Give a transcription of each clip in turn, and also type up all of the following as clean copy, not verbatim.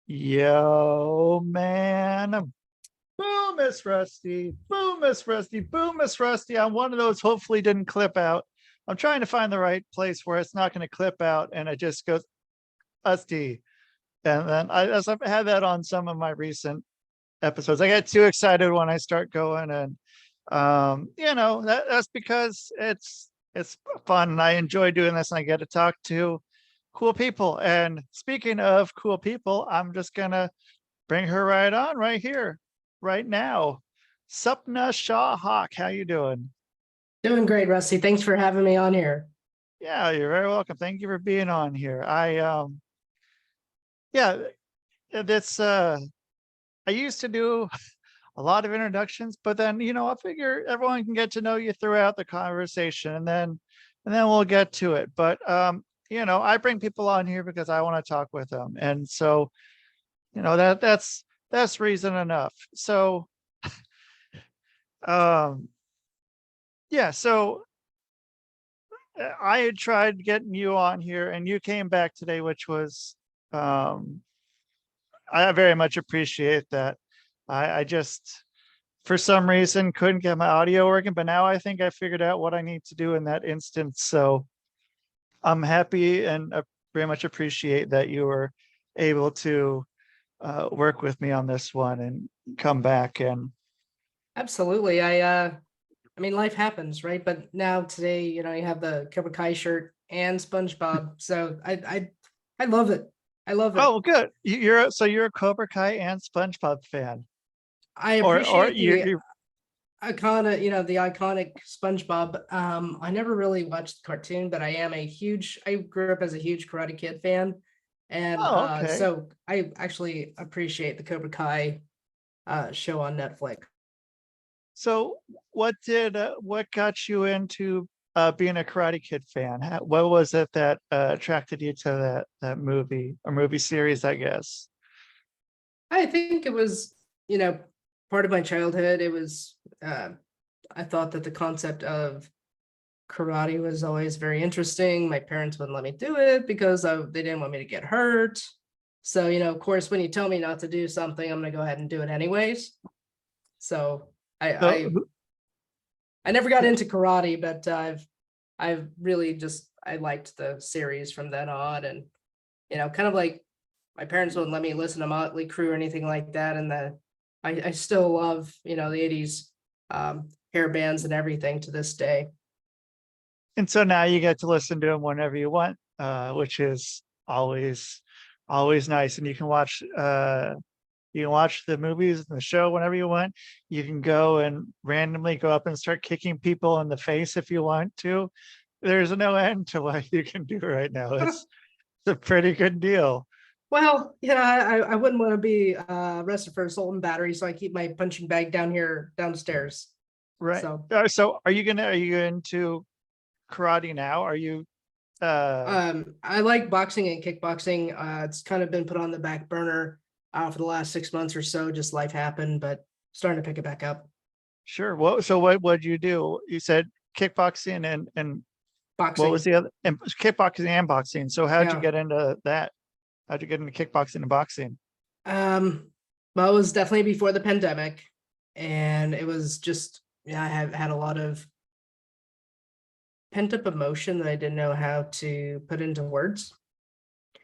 Yo, man. Boom, Miss Rusty. Boom, Miss Rusty. Boom, Miss Rusty. I'm one of those hopefully didn't clip out. I'm trying to find the right place where it's not going to clip out and it just goes Rusty. And then as I've had that on some of my recent episodes, I get too excited when I start going, and that's because it's fun and I enjoy doing this and I get to talk to cool people. And speaking of cool people, I'm just gonna bring her right on right here, right now. Sapna Shah-Haque, how you doing? Doing great, Rusty. Thanks for having me on here. Yeah, you're very welcome. Thank you for being on here. Yeah, that's I used to do a lot of introductions, but then I figure everyone can get to know you throughout the conversation, and then we'll get to it. But I bring people on here because I want to talk with them, and so that's reason enough. So um yeah, so I had tried getting you on here and you came back today, which was I very much appreciate that. I just for some reason couldn't get my audio working, but now I think I figured out what I need to do in that instance. So I'm happy and very much appreciate that you were able to work with me on this one and come back. And Absolutely. I mean, life happens, right? But now today, you have the Cobra Kai shirt and SpongeBob. So I love it. I love it. oh, good. You're a Cobra Kai and SpongeBob fan, I or appreciate the you the iconic SpongeBob. I never really watched the cartoon, but I grew up as a huge Karate Kid fan. And oh, okay. so I actually appreciate the Cobra Kai show on Netflix. So what got you into being a Karate Kid fan? What was it that attracted you to that movie or movie series, I guess? I think it was, part of my childhood. It was, I thought that the concept of karate was always very interesting. My parents wouldn't let me do it because they didn't want me to get hurt. So, of course, when you tell me not to do something, I'm going to go ahead and do it anyways. So So, I never got into karate, but I've really I liked the series from then on. And, kind of like my parents wouldn't let me listen to Motley Crue or anything like that. And I still love, the 80s hair bands and everything to this day. and so now you get to listen to them whenever you want, which is always nice. And you can watch the movies and the show whenever you want. You can go and randomly go up and start kicking people in the face if you want to. There's no end to what you can do right now. It's a pretty good deal. Well, I wouldn't want to be arrested for assault and battery, so I keep my punching bag downstairs. Right. So, So are you into karate now? Are you I like boxing and kickboxing. It's kind of been put on the back burner for the last 6 months or so. Just life happened, but starting to pick it back up. sure? What you do? You said kickboxing and what was Boxing, the other, and kickboxing and boxing. So how'd you yeah. get into that? How'd you get into kickboxing and boxing? Well, it was definitely before the pandemic, and it was just, I have had a lot of pent up emotion that I didn't know how to put into words.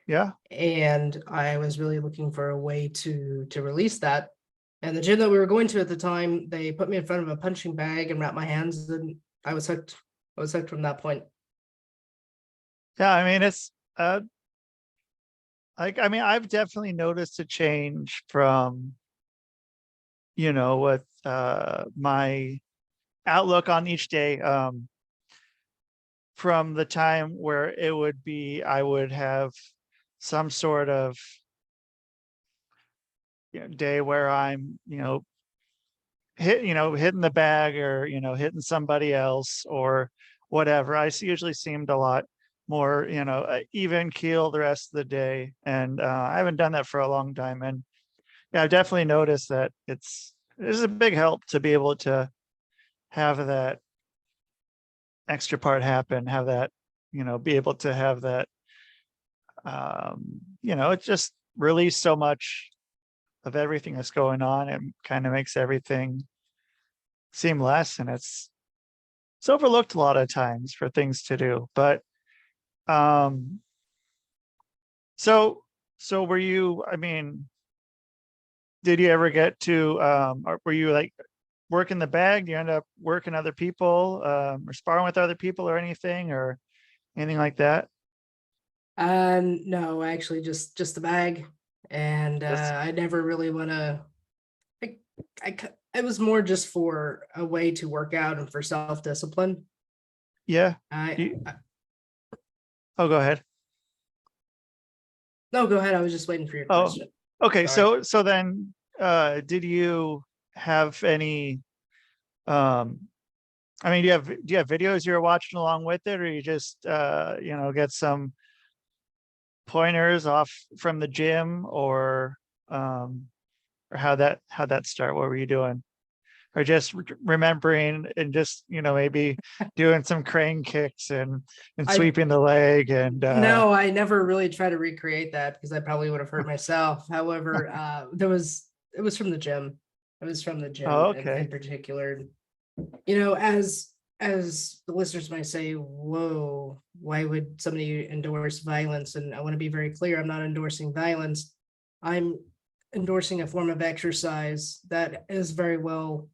Yeah. And I was really looking for a way to release that. And the gym that we were going to at the time, they put me in front of a punching bag and wrapped my hands, and I was hooked. I was hooked from that point. Yeah, I mean it's I've definitely noticed a change from with my outlook on each day, from the time where it would be I would have some sort of day where I'm hitting the bag, or hitting somebody else or whatever. Usually seemed a lot more even keel the rest of the day, and I haven't done that for a long time. And yeah, I've definitely noticed that it's a big help to be able to have that extra part happen, have that be able to have that it's just release so much of everything that's going on. It kind of makes everything seem less, and it's overlooked a lot of times for things to do. But um so were you, I mean, did you ever get to or were you like working the bag? Do you end up working other people, or sparring with other people or anything, or anything like that? No, actually just the bag. And Just I never really want to, it was more just for a way to work out and for self-discipline. yeah. I, You, I oh, go ahead. No, go ahead. I was just waiting for your Oh, question. okay. Sorry. So then, did you have any, um, I mean, do you have videos you're watching along with it, or you just, get some pointers off from the gym, or how that start? What were you doing? Or just remembering and just, maybe doing some crane kicks and I sweeping the leg and, No, I never really tried to recreate that because I probably would have hurt myself. However, it was from the gym. It was from the oh, gym in okay. particular. As the listeners might say, whoa, why would somebody endorse violence? And I want to be very clear, I'm not endorsing violence. I'm endorsing a form of exercise that is very well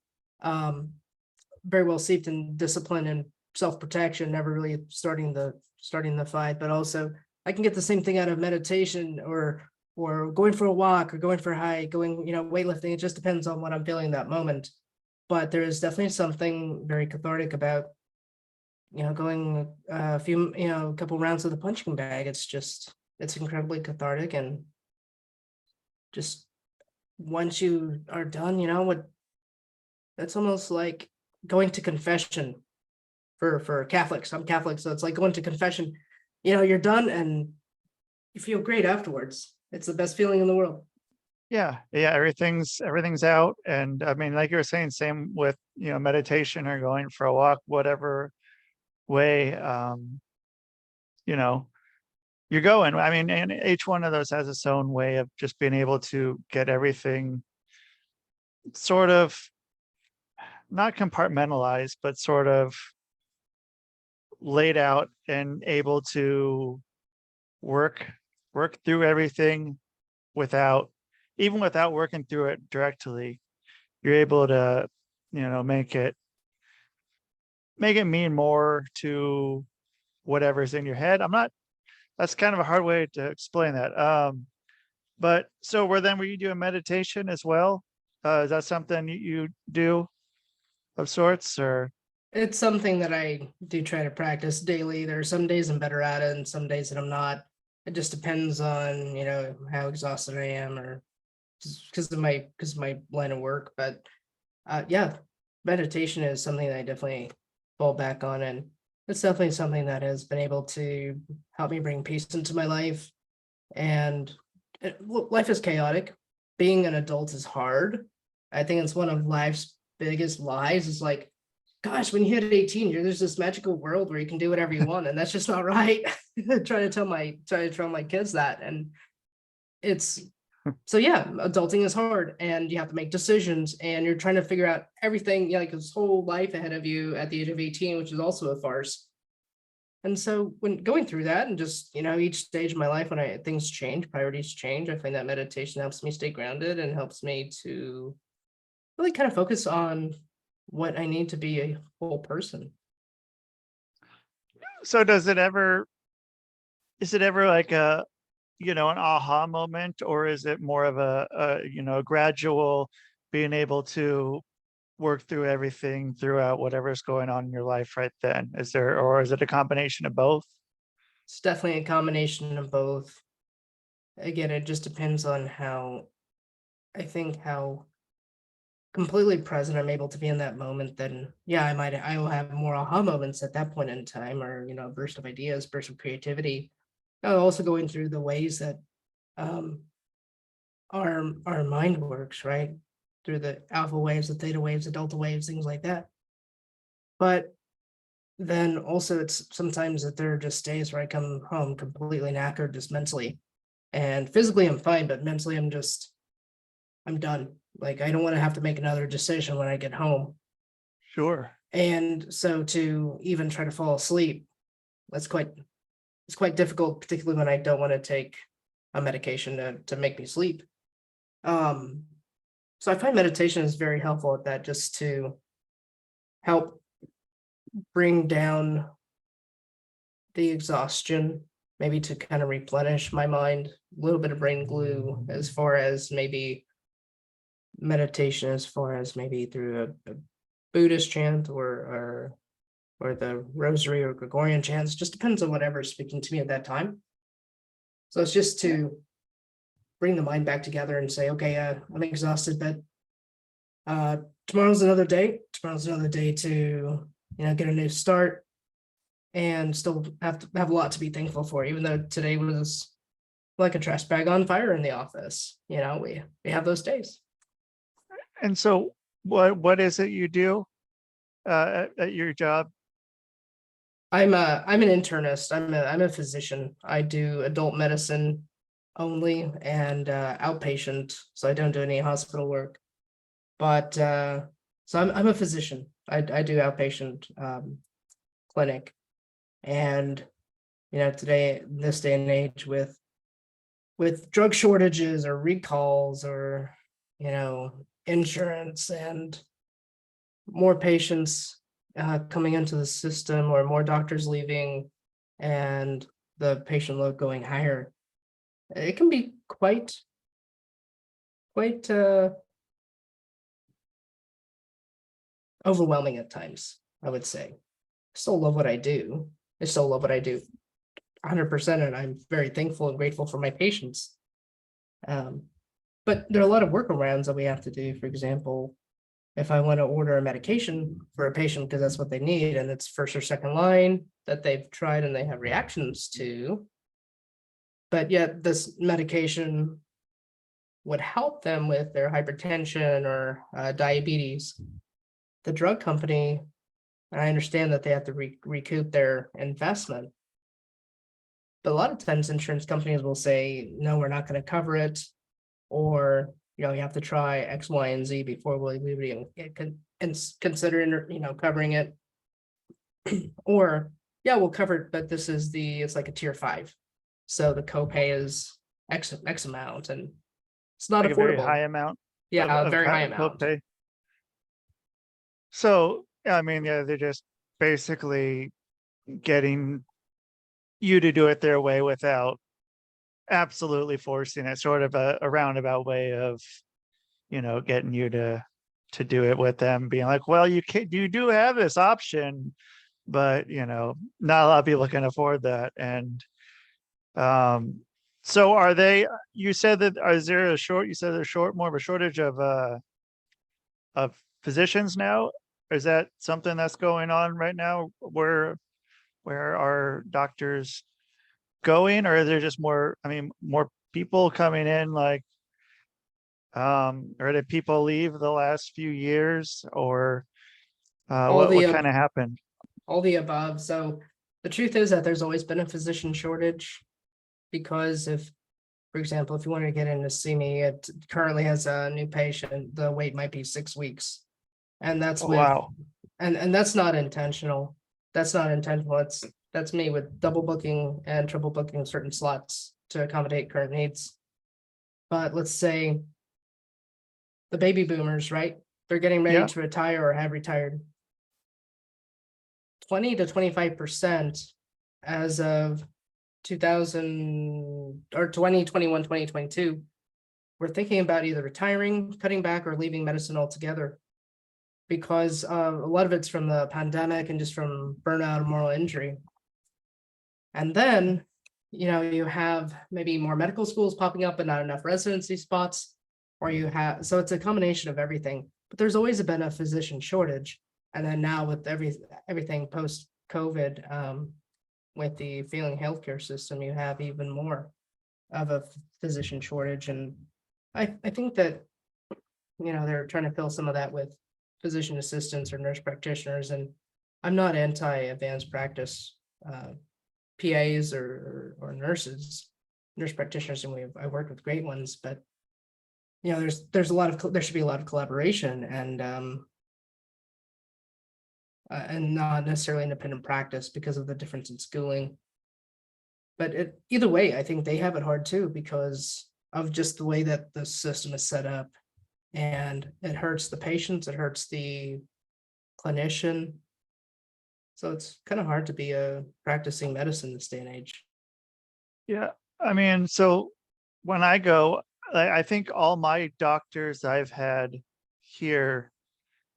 steeped in discipline and self-protection, never really starting the fight, but also I can get the same thing out of meditation or going for a walk or going for a hike, going, weightlifting. It just depends on what I'm feeling that moment. But there is definitely something very cathartic about, going a couple rounds of the punching bag. It's incredibly cathartic. And just once you are done, that's almost like going to confession for Catholics. I'm Catholic, so it's like going to confession. You're done and you feel great afterwards. It's the best feeling in the world. Yeah. Yeah. Everything's out. And I mean, like you were saying, same with, meditation or going for a walk, whatever way, you know, you're going. I mean, and each one of those has its own way of just being able to get everything sort of not compartmentalized, but sort of laid out and able to work through everything without, even without working through it directly. You're able to, make it mean more to whatever's in your head. I'm not, that's kind of a hard way to explain that. But so were you doing meditation as well? Is that something you do of sorts, or? It's something that I do try to practice daily. There are some days I'm better at it and some days that I'm not. It just depends on, how exhausted I am or just because of my line of work. But yeah, meditation is something that I definitely fall back on, and it's definitely something that has been able to help me bring peace into my life. And life is chaotic. Being an adult is hard. I think it's one of life's biggest lies. Is like, gosh, when you hit 18, there's this magical world where you can do whatever you want, and that's just not right. Try to tell my kids that, and it's so yeah, adulting is hard, and you have to make decisions, and you're trying to figure out everything, like this whole life ahead of you at the age of 18, which is also a farce. And so when going through that and just, each stage of my life when things change, priorities change, I find that meditation helps me stay grounded and helps me to really kind of focus on what I need to be a whole person. So is it ever like an aha moment, or is it more of a gradual being able to work through everything throughout whatever's going on in your life right then? Or is it a combination of both? It's definitely a combination of both. Again, it just depends on how completely present I'm able to be in that moment. Then yeah, I will have more aha moments at that point in time, or a burst of ideas, burst of creativity. Also going through the ways that um our mind works, right? Through the alpha waves, the theta waves, the delta waves, things like that. But then also it's sometimes that there are just days where I come home completely knackered just mentally. And physically I'm fine, but mentally I'm done. Like, I don't want to have to make another decision when I get home. Sure. And so to even try to fall asleep, it's quite difficult, particularly when I don't want to take a medication to make me sleep. So I find meditation is very helpful at that, just to help bring down the exhaustion, maybe to kind of replenish my mind, a little bit of brain glue, as far as maybe meditation, as far as maybe through a Buddhist chant or the rosary or Gregorian chants. Just depends on whatever's speaking to me at that time. So it's just to bring the mind back together and say, okay, I'm exhausted, but tomorrow's another day. Tomorrow's another day to, get a new start, and still have a lot to be thankful for, even though today was like a trash bag on fire in the office. We have those days. And so what is it you do at your job? I'm an internist. I'm a physician. I do adult medicine only, and outpatient, so I don't do any hospital work. But so I'm a physician. I do outpatient clinic, and today, this day and age, with drug shortages or recalls or insurance and more patients coming into the system, or more doctors leaving, and the patient load going higher, it can be quite overwhelming at times, I would say. I still love what I do. 100%, and I'm very thankful and grateful for my patients. But there are a lot of workarounds that we have to do. For example, if I want to order a medication for a patient because that's what they need, and it's first or second line that they've tried and they have reactions to, but yet this medication would help them with their hypertension or diabetes, the drug company, and I understand that they have to recoup their investment, but a lot of times insurance companies will say, no, we're not going to cover it, or you have to try X, Y, and Z before we'll even consider covering it. Or we'll cover it, but it's like a tier 5, so the copay is X amount, and it's not Like affordable. a very high amount. A very high amount. Copay. So they're just basically getting you to do it their way without absolutely forcing it, sort of a roundabout way of getting you to do it with them, being like, well, you do have this option, but not a lot of people can afford that. And so are they, you said that, you said there's more of a shortage of physicians now? Is that something that's going on right now? Where are doctors going, or is there just more people coming in? Like, or did people leave the last few years, or what kind of happened? All the above. So the truth is that there's always been a physician shortage, because for example, if you want to get in to see me, it currently has a new patient, the wait might be 6 weeks. And that's Wow. And that's not intentional. That's me with double booking and triple booking certain slots to accommodate current needs. But let's say the baby boomers, right? They're getting ready to retire or have retired. 20 to 25% as of 2000 or 2021, 2022, we're thinking about either retiring, cutting back, or leaving medicine altogether, because a lot of it's from the pandemic and just from burnout and moral injury. And then, you have maybe more medical schools popping up, but not enough residency spots, so it's a combination of everything. But there's always been a physician shortage. And then now with everything post-COVID, with the failing healthcare system, you have even more of a physician shortage. And I think that, they're trying to fill some of that with physician assistants or nurse practitioners. And I'm not anti-advanced practice PAs or nurses. nurse practitioners, and I worked with great ones, but there's there should be a lot of collaboration and not necessarily independent practice because of the difference in schooling. But either way, I think they have it hard too because of just the way that the system is set up, and it hurts the patients, it hurts the clinician. So it's kind of hard to be a practicing medicine this day and age. Yeah. I mean, so when I go, I think all my doctors I've had here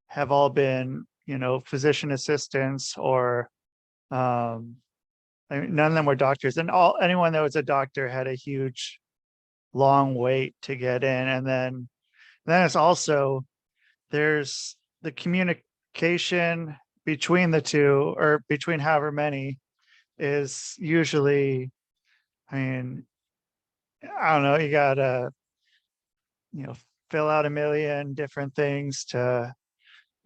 have all been, physician assistants or none of them were doctors, and anyone that was a doctor had a huge long wait to get in. And then it's also there's the communication between the two, or between however many, is usually, I mean, I don't know, you gotta, fill out a million different things to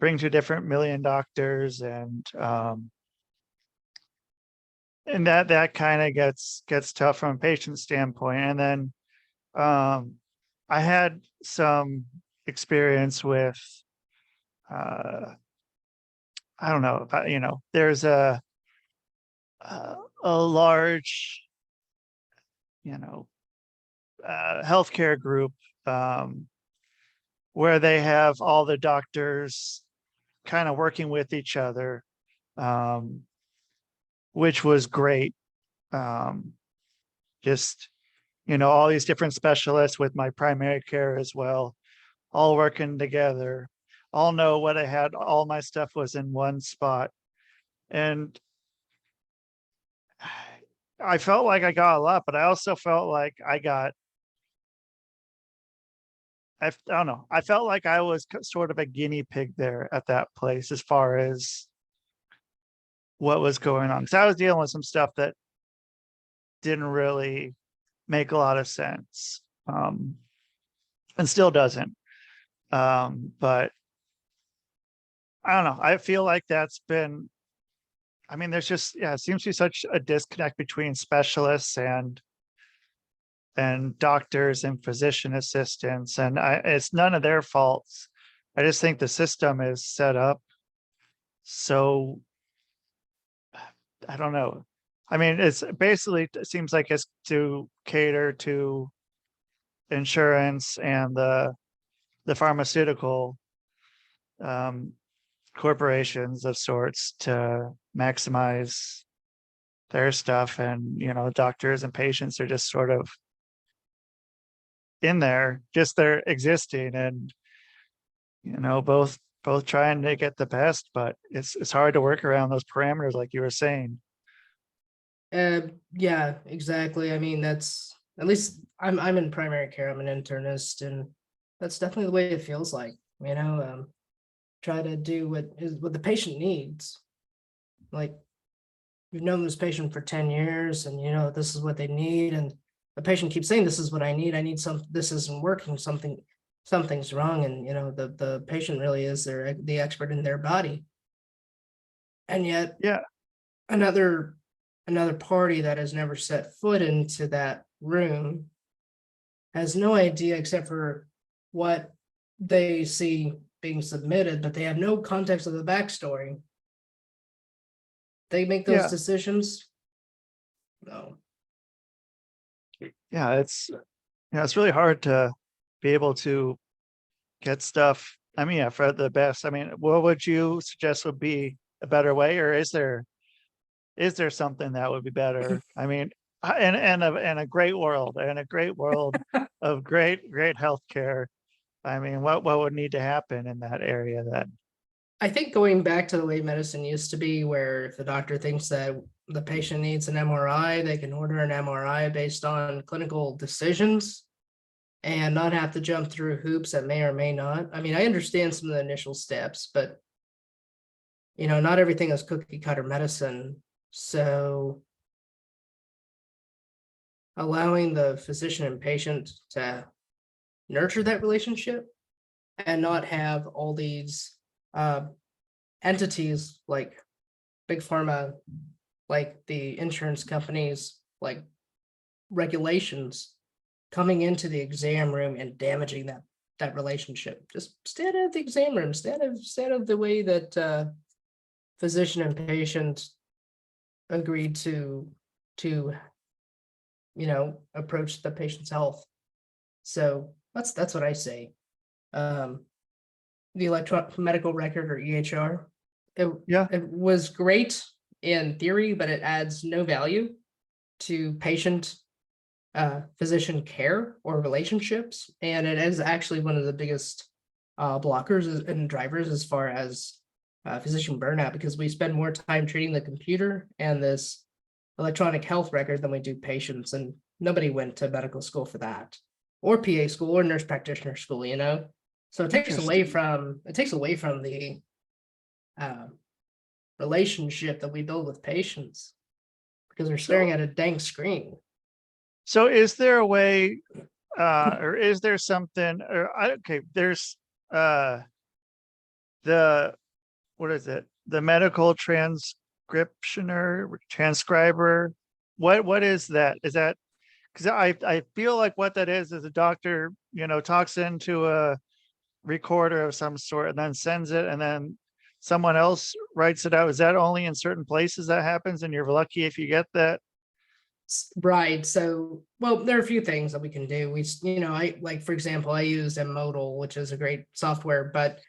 bring to different million doctors, and that kind of gets tough from a patient standpoint. And then I had some experience with I don't know, there's a large, healthcare group where they have all the doctors kind of working with each other, which was great. Just, all these different specialists with my primary care as well, all working together, all know what I had. All my stuff was in one spot. And I felt like I got a lot, but I also felt like I don't know. I felt like I was sort of a guinea pig there at that place as far as what was going on. Because I was dealing with some stuff that didn't really make a lot of sense, and still doesn't. But I don't know. I feel like there's just, it seems to be such a disconnect between specialists and doctors and physician assistants, and it's none of their faults. I just think the system is set up so, I don't know. I mean, it seems like it's to cater to insurance and the pharmaceutical corporations of sorts to maximize their stuff, and doctors and patients are just sort of in there, just they're existing, and both trying to get the best, but it's hard to work around those parameters like you were saying. Yeah, exactly. I mean, that's, at least I'm in primary care. I'm an internist, and that's definitely the way it feels like. Try to do what the patient needs. Like, you've known this patient for 10 years, and this is what they need, and the patient keeps saying, "This is what I need. I need this isn't working. Something's wrong." And the patient really is the expert in their body, and yet Yeah. another party that has never set foot into that room has no idea except for what they see being submitted, but they have no context of the backstory. They make those Yeah. decisions. No. Yeah. It's really hard to be able to get stuff. I mean, for the best. I mean, what would you suggest would be a better way, or is there something that would be better? I mean, in a great world, of great healthcare, I mean, what would need to happen in that area then? I think going back to the way medicine used to be, where if the doctor thinks that the patient needs an MRI, they can order an MRI based on clinical decisions and not have to jump through hoops that may or may not. I mean, I understand some of the initial steps, but not everything is cookie cutter medicine. So allowing the physician and patient to nurture that relationship and not have all these entities like big pharma, like the insurance companies, like regulations coming into the exam room and damaging that relationship. Just stay out of the exam room, stay out of the way that physician and patient agreed to approach the patient's health. So that's what I say. The electronic medical record, or EHR, it was great in theory, but it adds no value to patient physician care or relationships, and it is actually one of the biggest blockers and drivers as far as physician burnout, because we spend more time treating the computer and this electronic health record than we do patients, and nobody went to medical school for that, or PA school, or nurse practitioner school, so it takes away from the relationship that we build with patients, because they're staring at a dang screen. So is there a way, or is there something, there's what is it? The medical transcriber. What is that? Is that, because I feel like what that is a doctor, talks into a recorder of some sort and then sends it, and then someone else writes it out. Is that only in certain places that happens, and you're lucky if you get that? Right. So, well, there are a few things that we can do. For example, I use Modal, which is a great software, but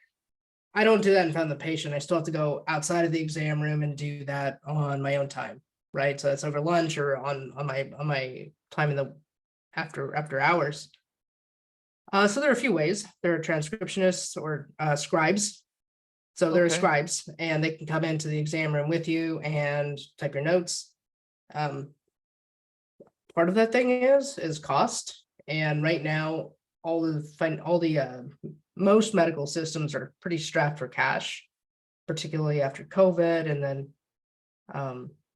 I don't do that in front of the patient. I still have to go outside of the exam room and do that on my own time. Right. So that's over lunch or on my time in the after hours. So there are a few ways. There are transcriptionists or scribes. So there are scribes, and they can come into the exam room with you and type your notes. Part of that thing is cost, and right now most medical systems are pretty strapped for cash, particularly after COVID, and then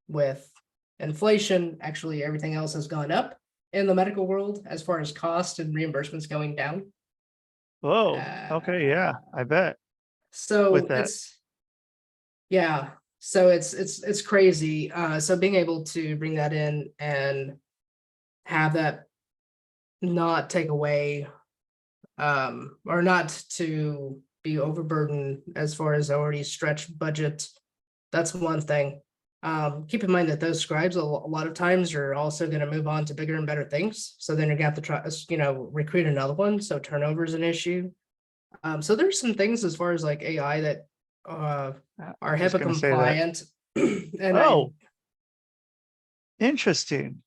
with inflation, actually everything else has gone up in the medical world as far as cost and reimbursements going down. Whoa. Okay. Yeah, I bet. So With that. it's crazy. So being able to bring that in and have that not take away or not to be overburdened as far as already stretched budget, that's one thing. Keep in mind that those scribes a lot of times are also going to move on to bigger and better things. So then you're going to have to try, recruit another one. So turnover is an issue. So there's some things as far as like AI that are HIPAA compliant. And interesting.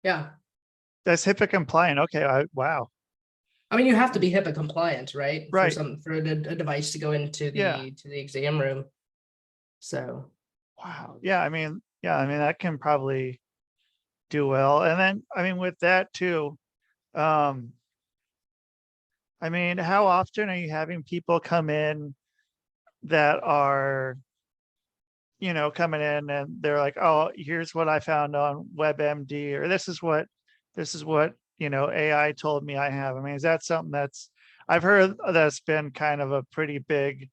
Yeah. That's HIPAA compliant. Okay. Wow. I mean, you have to be HIPAA compliant, right? Right. For a device to go into the exam room. So. Wow. Yeah. I mean, that can probably do well. And then, with that too, how often are you having people come in that are, coming in and they're like, oh, here's what I found on WebMD, or this is what, AI told me I have. Is that something I've heard that's been kind of a pretty big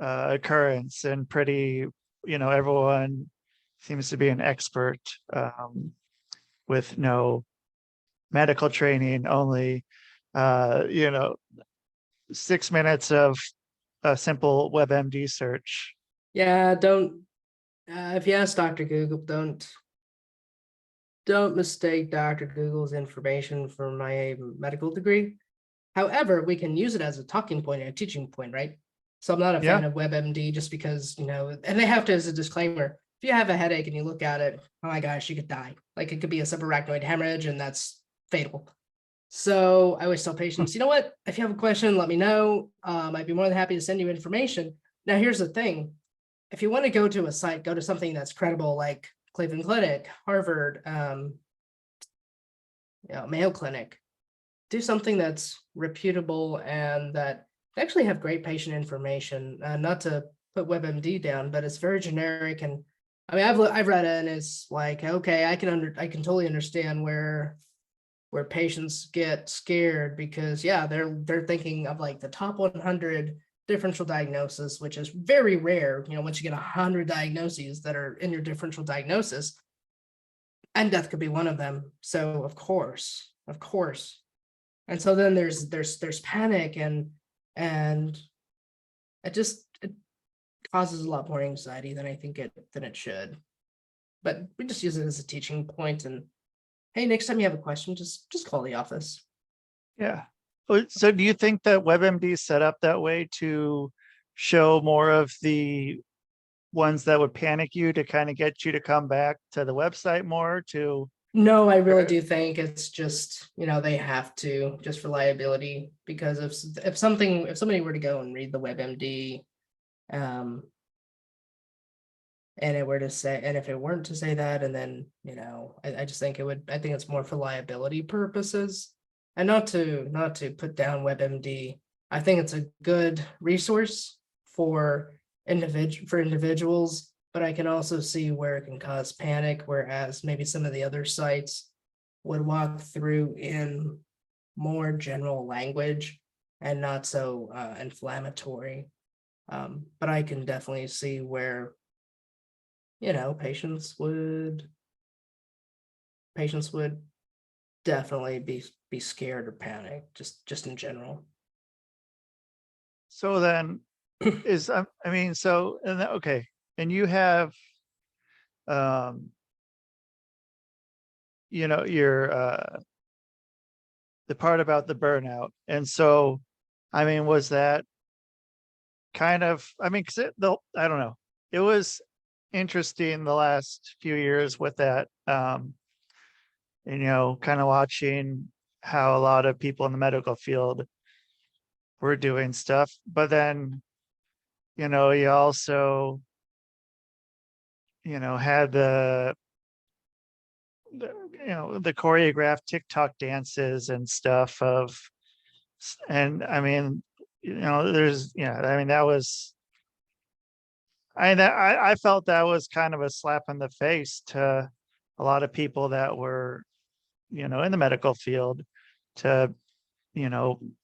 occurrence, and pretty, everyone seems to be an expert with no medical training, only 6 minutes of a simple WebMD search. Yeah, don't if you ask Dr. Google, don't mistake Dr. Google's information for my medical degree. However, we can use it as a talking point and a teaching point, right? So I'm not a fan of WebMD just because, and they have to, as a disclaimer, if you have a headache and you look at it, oh my gosh, you could die. Like it could be a subarachnoid hemorrhage, and that's fatal. So I always tell patients, you know what, if you have a question, let me know. I'd be more than happy to send you information. Now, here's the thing. If you want to go to a site, go to something that's credible, like Cleveland Clinic, Harvard, Mayo Clinic. Do something that's reputable and that actually have great patient information. Not to put WebMD down, but it's very generic. And I've read it, and it's like, okay, I can totally understand where patients get scared, because they're thinking of like the top 100 differential diagnosis, which is very rare. Once you get 100 diagnoses that are in your differential diagnosis, and death could be one of them. So of course. And so then there's panic, and it causes a lot more anxiety than I think it should. But we just use it as a teaching point. And hey, next time you have a question, just call the office. Yeah. So do you think that WebMD is set up that way to show more of the ones that would panic you, to kind of get you to come back to the website more to? No, I really do think it's just, they have to, just for liability, because if somebody were to go and read the WebMD, and if it weren't to say that, and then, I just think I think it's more for liability purposes, and not to put down WebMD. I think it's a good resource for individuals, but I can also see where it can cause panic, whereas maybe some of the other sites would walk through in more general language and not so inflammatory. But I can definitely see where, patients would definitely be scared or panic, just in general. So then okay. And you have, your, the part about the burnout. And so, was that kind of, because I don't know, it was interesting the last few years with that, kind of watching how a lot of people in the medical field were doing stuff. But then, you also, had the choreographed TikTok dances and stuff and there's, that was, I felt that was kind of a slap in the face to a lot of people that were, in the medical field, to,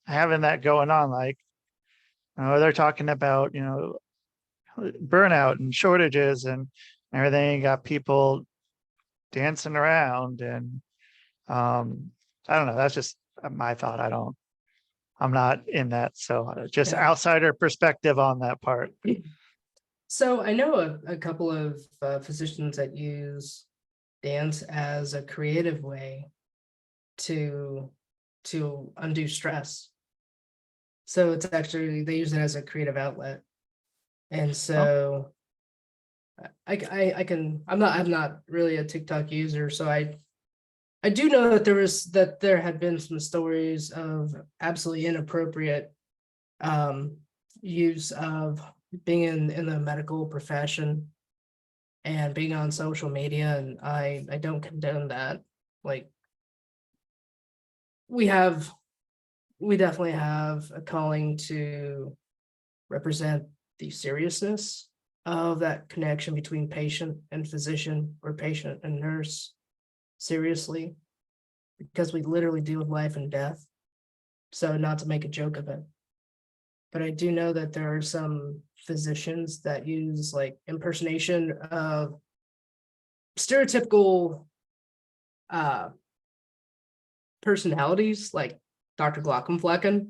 having that going on. Like, they're talking about, burnout and shortages and everything. You got people dancing around, and I don't know, that's just my thought. I'm not in that, so just outsider perspective on that part. So I know a couple of physicians that use dance as a creative way to undo stress. So it's actually, they use it as a creative outlet. And so I'm not really a TikTok user, so I do know that there had been some stories of absolutely inappropriate use of being in the medical profession and being on social media, and I don't condone that. Like, we definitely have a calling to represent the seriousness of that connection between patient and physician, or patient and nurse, seriously, because we literally deal with life and death. So not to make a joke of it, but I do know that there are some physicians that use like impersonation of stereotypical personalities, like Dr. Glockenflecken.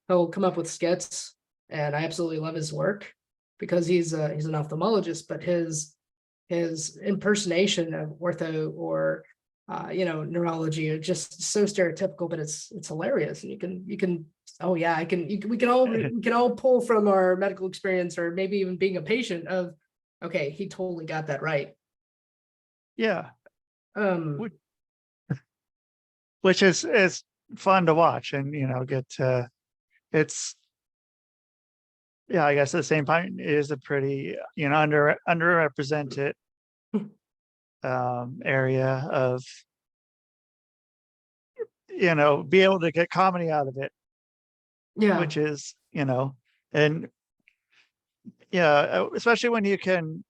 He'll come up with skits, and I absolutely love his work because he's an ophthalmologist, but his impersonation of ortho or neurology are just so stereotypical, but it's hilarious. And you can we can all pull from our medical experience, or maybe even being a patient, of, okay, he totally got that right. Yeah. Which is fun to watch, and get to, it's, yeah, I guess at the same time, it is a pretty, underrepresented area of, be able to get comedy out of it. Yeah. Which is, and especially when you can,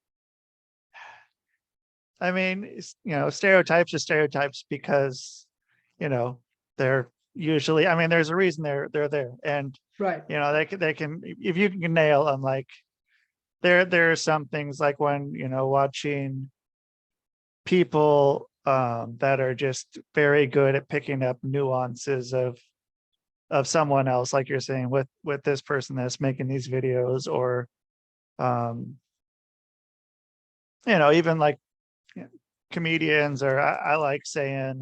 stereotypes are stereotypes because, they're usually, there's a reason they're there. And, right. They can, if you can nail them, like, there are some things, like when, watching people, that are just very good at picking up nuances of someone else, like you're saying with this person that's making these videos, or even like comedians, or I like saying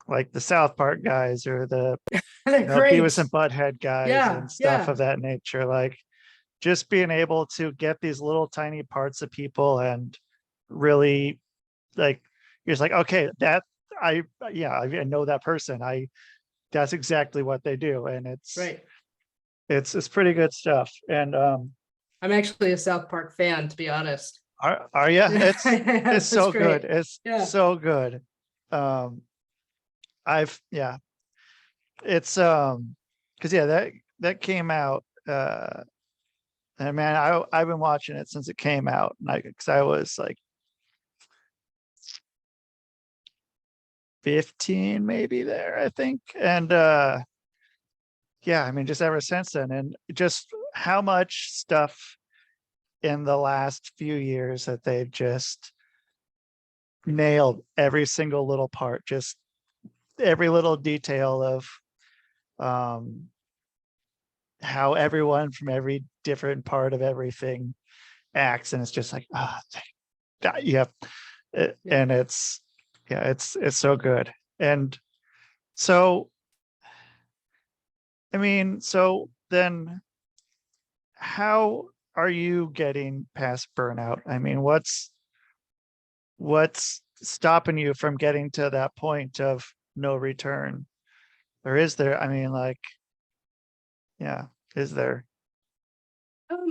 like the South Park guys, or the They're great. Beavis and Butthead guys Yeah, and stuff yeah. of that nature. Like just being able to get these little tiny parts of people and really, like, you're just like, okay, that I know that person. That's exactly what they do. And Right. it's pretty good stuff. And I'm actually a South Park fan, to be honest. are you? It's so great. good. It's Yeah. so good. I've it's because that came out, and man, I've been watching it since it came out, like, because I was like 15 maybe there, I think. And yeah, I mean, just ever since then, and just how much stuff in the last few years that they've just nailed, every single little part, just every little detail of how everyone from every different part of everything acts. And it's just like, yeah. And it's so good. And so I mean, so then how are you getting past burnout? I mean, what's stopping you from getting to that point of no return? Or is there? I mean, like, yeah, is there?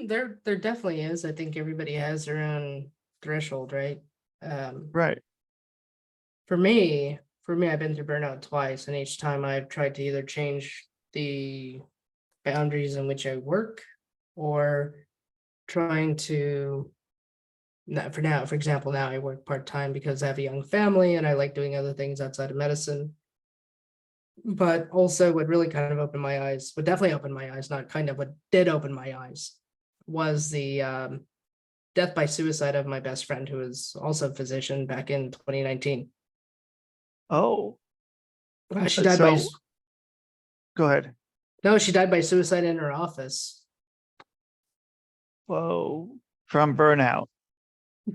There definitely is. I think everybody has their own threshold, right? Right. For me, I've been through burnout twice, and each time I've tried to either change the boundaries in which I work, or trying to, for example, now I work part-time because I have a young family and I like doing other things outside of medicine. But also what really kind of opened my eyes, what definitely opened my eyes, not kind of, what did open my eyes, was the death by suicide of my best friend, who was also a physician, back in 2019. Oh, She died by, go ahead. no, she died by suicide in her office. Whoa, from burnout.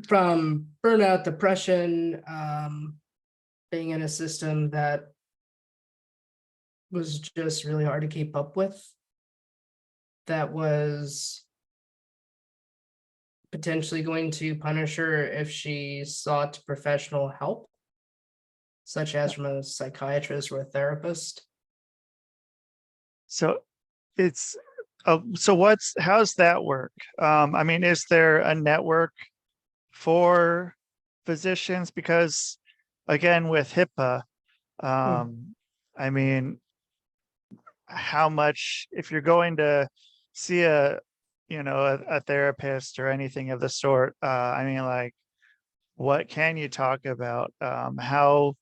From burnout, depression, being in a system that was just really hard to keep up with, that was potentially going to punish her if she sought professional help, such as from a psychiatrist or a therapist. So it's so how's that work? I mean, is there a network for physicians? Because again, with HIPAA, I mean, how much, if you're going to see a therapist or anything of the sort, I mean, like, what can you talk about? How, how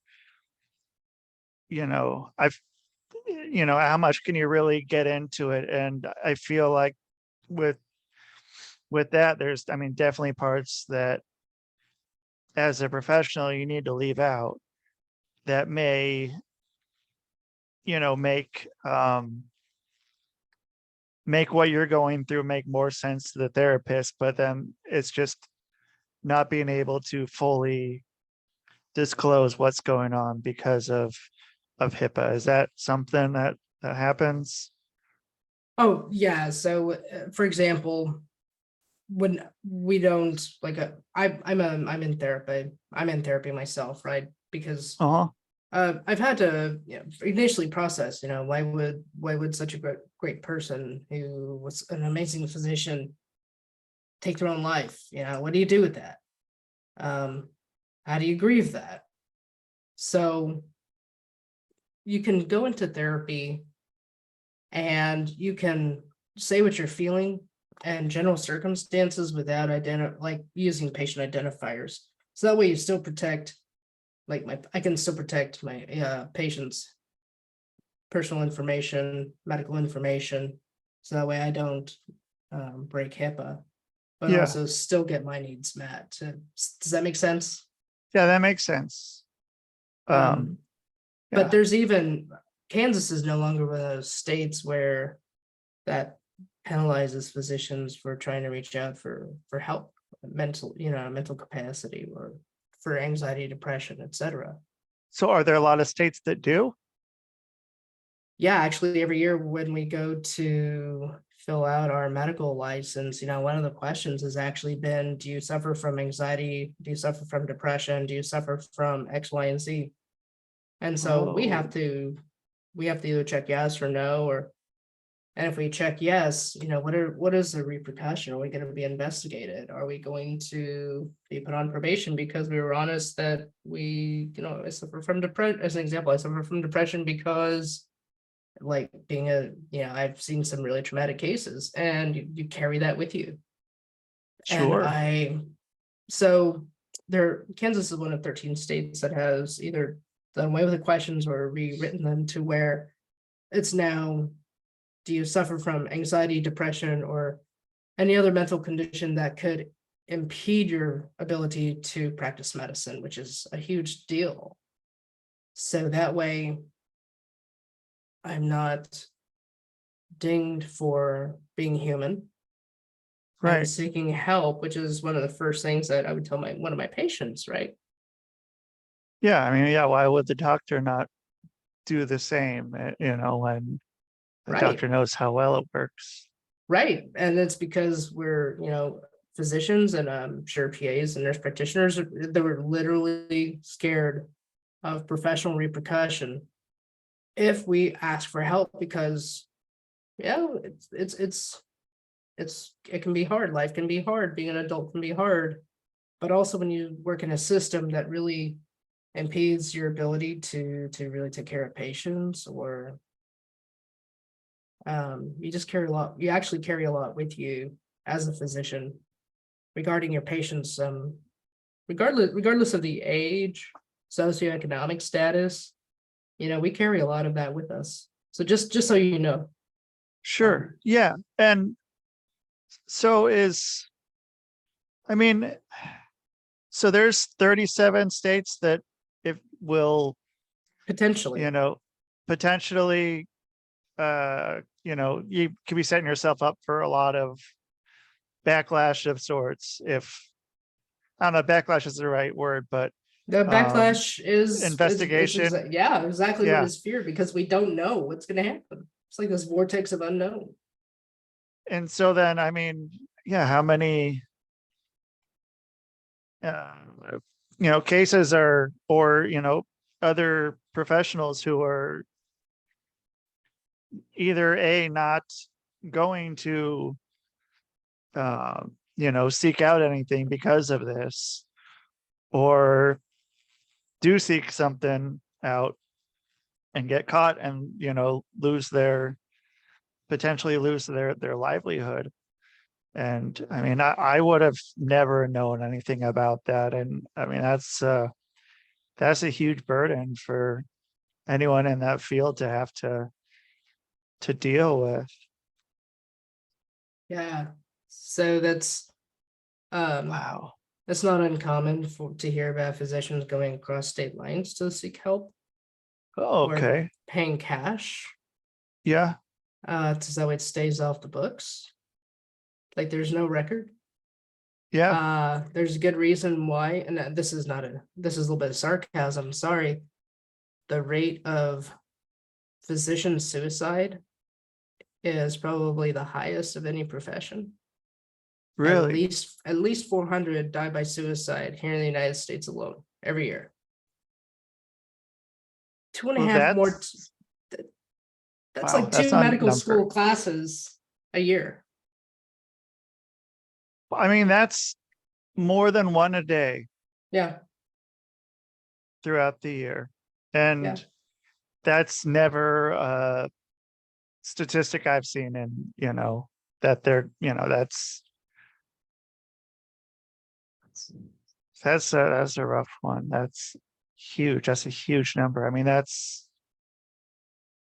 much can you really get into it? And I feel like with that, there's, I mean, definitely parts that as a professional you need to leave out that may, make what you're going through make more sense to the therapist, but then it's just not being able to fully disclose what's going on because of HIPAA. Is that something that happens? Oh yeah. So, for example, when we don't like I'm in therapy. I'm in therapy myself, right? Because I've had to initially process, why would such a great person who was an amazing physician take their own life? What do you do with that? How do you grieve that? So you can go into therapy and you can say what you're feeling and general circumstances without using patient identifiers. So that way you still protect, I can still protect my patient's personal information, medical information. So that way I don't break HIPAA. but Yeah. also still get my needs met. Does that make sense? Yeah, that makes sense. But Yeah. there's even Kansas is no longer one of those states where that penalizes physicians for trying to reach out for help, mental capacity, or for anxiety, depression, etc. So are there a lot of states that do? Yeah, actually, every year when we go to fill out our medical license, one of the questions has actually been, do you suffer from anxiety? Do you suffer from depression? Do you suffer from X, Y, and Z? And so we have Oh, to either check yes or no, and if we check yes, what is the repercussion? Are we going to be investigated? Are we going to be put on probation because we were honest that I suffer from depression? As an example, I suffer from depression because like I've seen some really traumatic cases, and you carry that with you. sure. So Kansas is one of 13 states that has either done away with the questions or rewritten them to where it's now, do you suffer from anxiety, depression, or any other mental condition that could impede your ability to practice medicine, which is a huge deal. So that way, I'm not dinged for being human. I'm Right. seeking help, which is one of the first things that I would tell one of my patients, right? Yeah. I mean, yeah, why would the doctor not do the same, when the Right. doctor knows how well it works? Right. And it's because we're, physicians, and I'm sure PAs and nurse practitioners, they were literally scared of professional repercussion if we ask for help, because it can be hard. Life can be hard. Being an adult can be hard. But also when you work in a system that really impedes your ability to really take care of patients, or you actually carry a lot with you as a physician regarding your patients, regardless of the age, socioeconomic status, we carry a lot of that with us. So just so you know. Sure. Yeah. And so so there's 37 states that if will, Potentially. potentially, you could be setting yourself up for a lot of backlash of sorts. If I don't know, backlash is the right word, but The backlash investigation. Exactly what Yeah. is feared, because we don't know what's going to happen. It's like this vortex of unknown. And so then, yeah, how many, cases other professionals who are either not going to, seek out anything because of this, or do seek something out and get caught and, potentially lose their livelihood. And I would have never known anything about that. And that's a huge burden for anyone in that field to have to deal with. Yeah. So Wow. that's not uncommon to hear about physicians going across state lines to seek help, Oh, or okay. paying cash, Yeah. so it stays off the books. Like there's no record. Yeah. There's a good reason why, and this is a little bit of sarcasm. Sorry. The rate of physician suicide is probably the highest of any profession. Really. At least 400 die by suicide here in the United States alone every year. Two and a Well, half more. That's wow. like That's 2 not a medical number. school classes a year. That's more than one a day Yeah. throughout the year. Yeah. And that's never a statistic I've seen. And, that that's a rough one. That's huge. That's a huge number. That's,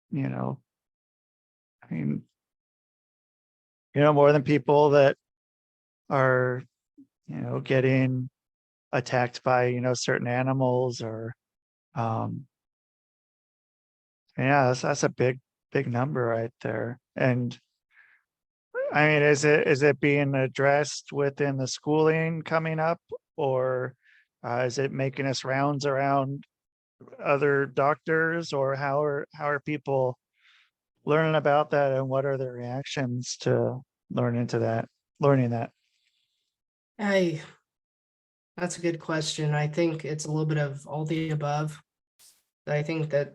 you know, I mean, more than people that are, getting attacked by, certain animals or, yeah, that's a big number right there. And I mean, is it being addressed within the schooling coming up, or is it making its rounds around other doctors, or how are people learning about that, and what are their reactions to learning that? I That's a good question. I think it's a little bit of all the above. I think that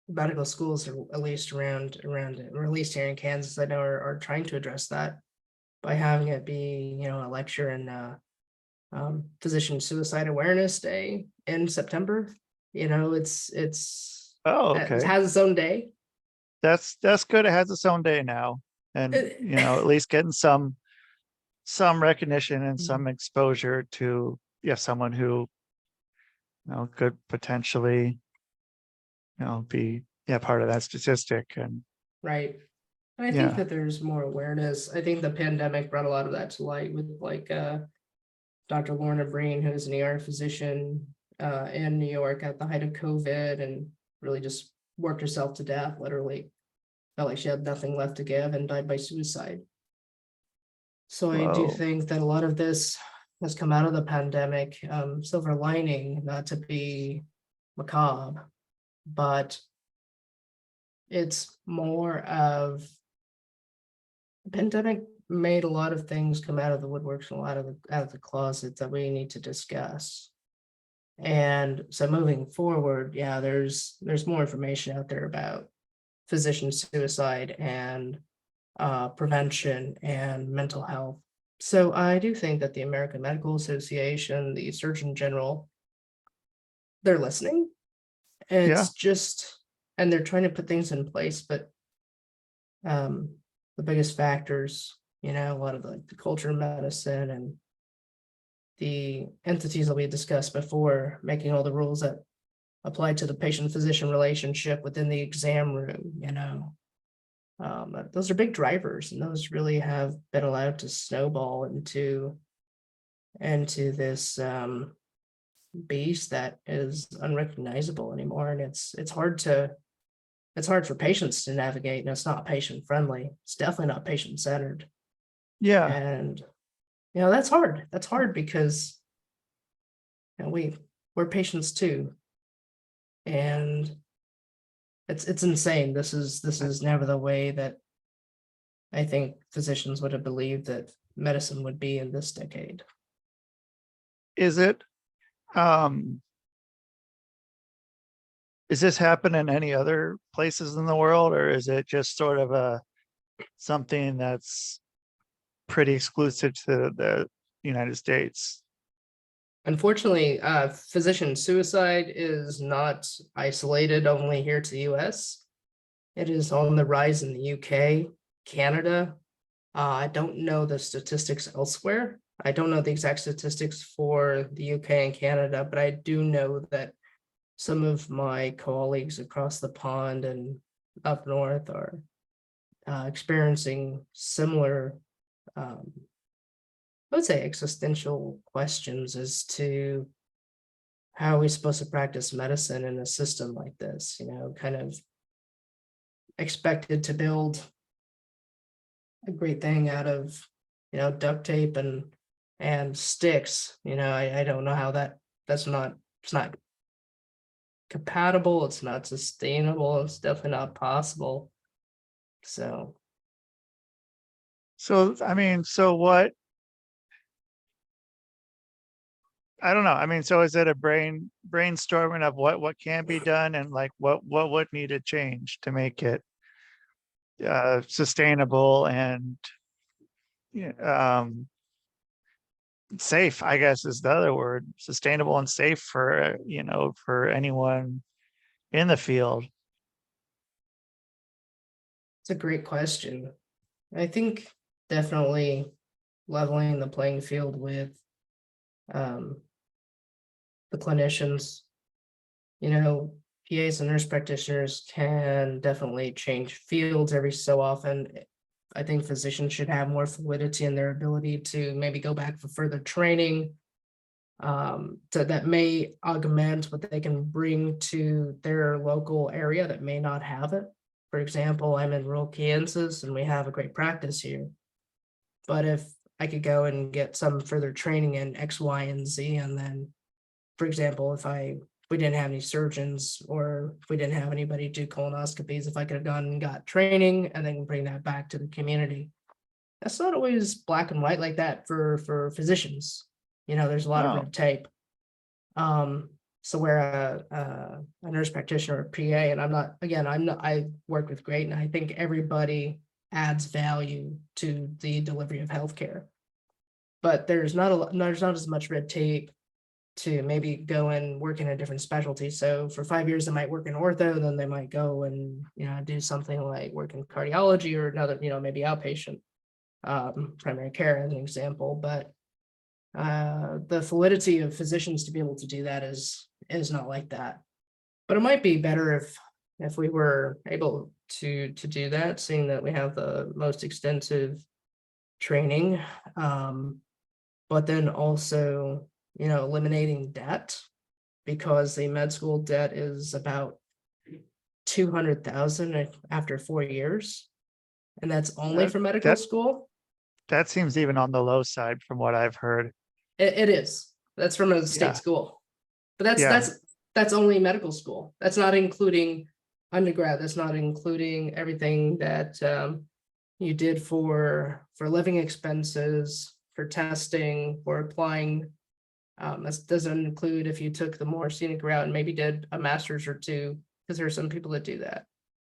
medical schools, are at least around or at least here in Kansas, I know are trying to address that by having it be, a lecture in Physician Suicide Awareness Day in September. Oh, It okay. has its own day. That's good. It has its own day now, and at least getting some recognition and some exposure to, yeah, someone who, could potentially, be, yeah, part of that statistic. And Right. And I think yeah. that there's more awareness. I think the pandemic brought a lot of that to light with Dr. Lorna Breen, who is an ER physician in New York at the height of COVID, and really just worked herself to death, literally. Felt like she had nothing left to give and died by suicide. So I do Whoa. think that a lot of this has come out of the pandemic. Silver lining, not to be macabre, but it's more of the pandemic made a lot of things come out of the woodworks and a lot of out of the closet that we need to discuss. And so moving forward, yeah, there's more information out there about physician suicide and prevention and mental health. So I do think that the American Medical Association, the Surgeon General, they're listening. Yeah. It's just, and they're trying to put things in place, but the biggest factors, a lot of the culture of medicine and the entities that we had discussed before, making all the rules that apply to the patient-physician relationship within the exam room, those are big drivers, and those really have been allowed to snowball into this beast that is unrecognizable anymore. And it's hard for patients to navigate, and it's not patient friendly. It's definitely not patient centered. Yeah. And that's hard. That's hard because we're patients too. And it's insane. This is never the way that I think physicians would have believed that medicine would be in this decade. Is it, um, is this happen in any other places in the world, or is it just sort of something that's pretty exclusive to the United States? Unfortunately, physician suicide is not isolated only here to the US. It is on the rise in the UK, Canada. I don't know the statistics elsewhere. I don't know the exact statistics for the UK and Canada, but I do know that some of my colleagues across the pond and up north are experiencing similar, I would say, existential questions as to how are we supposed to practice medicine in a system like this, kind of expected to build a great thing out of, duct tape and sticks. I don't know how it's not compatible, it's not sustainable, it's definitely not possible. So I mean, so what, I don't know. I mean, so is it a brainstorming of what can be done, and like what would need to change to make it sustainable and, yeah, safe, I guess is the other word, sustainable and safe for, for anyone in the field? it's a great question. I think definitely leveling the playing field with um, the clinicians, PAs and nurse practitioners can definitely change fields every so often. I think physicians should have more fluidity in their ability to maybe go back for further training, so that may augment what they can bring to their local area that may not have it. For example, I'm in rural Kansas and we have a great practice here. But if I could go and get some further training in X, Y, and Z, and then, for example, if we didn't have any surgeons or if we didn't have anybody do colonoscopies, if I could have gone and got training and then bring that back to the community. That's not always black and white like that for physicians. There's a lot of No. red tape. So where a nurse practitioner or PA, and I work with great, and I think everybody adds value to the delivery of healthcare. But there's not as much red tape to maybe go and work in a different specialty. So for 5 years, they might work in ortho, then they might go and do something like work in cardiology or another, maybe outpatient, primary care as an example. But the validity of physicians to be able to do that is not like that. But it might be better if we were able to do that, seeing that we have the most extensive training, but then also eliminating debt, because the med school debt is about $200,000 after 4 years, and that's only for medical school. That seems even on the low side from what I've heard. It is. That's from a state school, but that's only medical school. That's not including undergrad. That's not including everything that you did for living expenses, for testing, for applying. That doesn't include if you took the more scenic route and maybe did a master's or two, because there are some people that do that.